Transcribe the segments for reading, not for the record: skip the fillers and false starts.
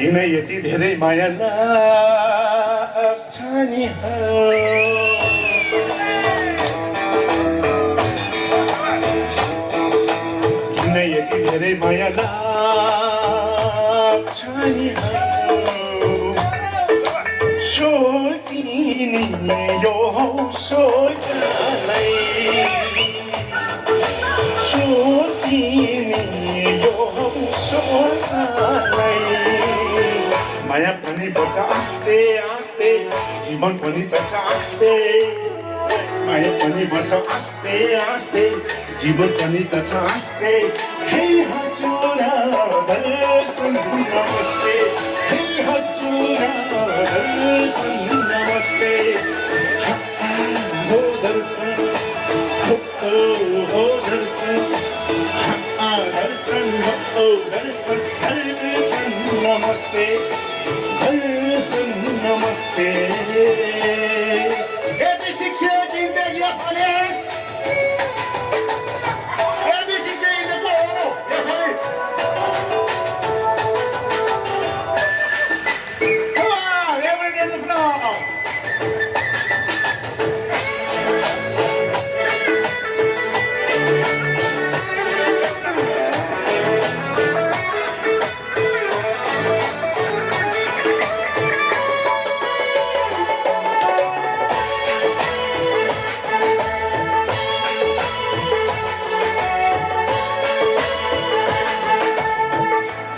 किन यति धेरै माया लाग्छ नि किन यति धेरै माया लाग्छ नि सोचिने यो सोचलाई सोचिने यो सोचलाई माया पनि बच्छ आस्ते आस्ते जीवन पनि चल्छ आस्ते माया पनि बच्छ आस्ते आस्ते जीवन पनि चल्छ आस्ते हे हजुर दर्शन नमस्ते हे हजुर दर्शन नमस्ते हो दर्शन हो दर्शन दर्शन हो दर्शन दर्शन नमस्ते दर्शन नमस्ते यदि शिक्षा जिंदगी अपने यदि शिक्षा इनको come on everybody on the floor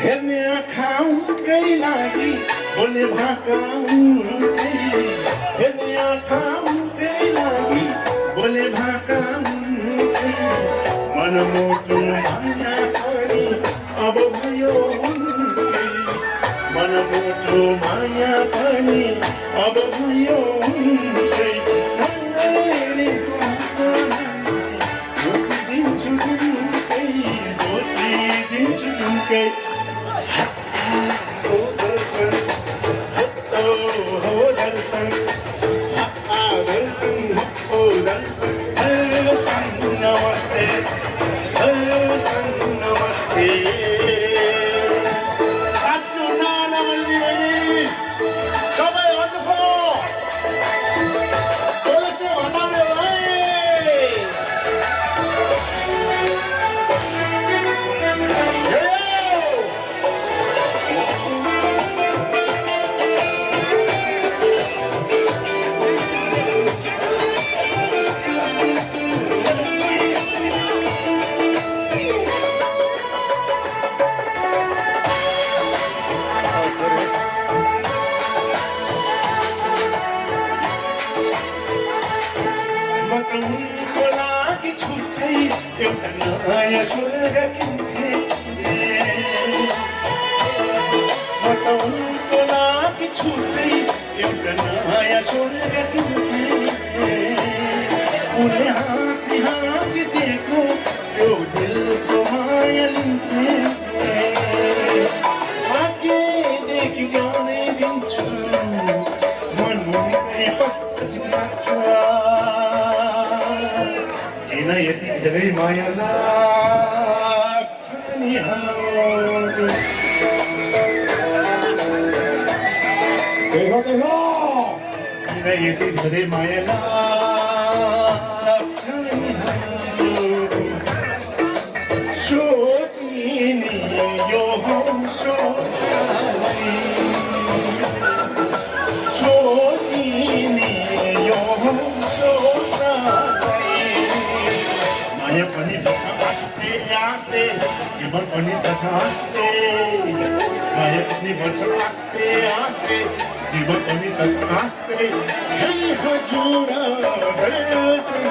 हेर्ने आँखाकै लागि बोल्ने भाकाकै हेर्ने आँखाकै लागि बोल्ने भाकाकै मनमुटु माया पनि अब भयो उनकै मनमुटु माया पनि अब भयो उनकै दिन्छु जुनकै दिन्छु जुनकै हो दर्शन हो दर्शन दर्शन हो दर्शन दर्शन नमस्ते दर्शन नमस्ते आफ्नो नानामल्ली सबै भन्नुभयो बोलेको भन्नाले उनको लागि छुट्टै एउटा नयाँ स्वर्ग किन्थे म त उनको लागि छुट्टै एउटा नयाँ स्वर्ग किन्थे उनले हाँसी हाँसी दिएको यो दिलको माया लिन्थे भाग्यदेखि जानै दिन्छु मनमुनि पछि लाग्छ किन यति धेरै माया लाग्छ नि किन यति धेरै माया लाग्छ नि सोचिने यो सोचलाई सोचिने यो सोचलाई माया पनि बस्छ आस्ते आस्ते जीवन पनि चल्छ आस्ते माया पनि बस्छ आस्ते आस्ते जीवन पनि चल्छ आस्ते हे हजुर दर्शन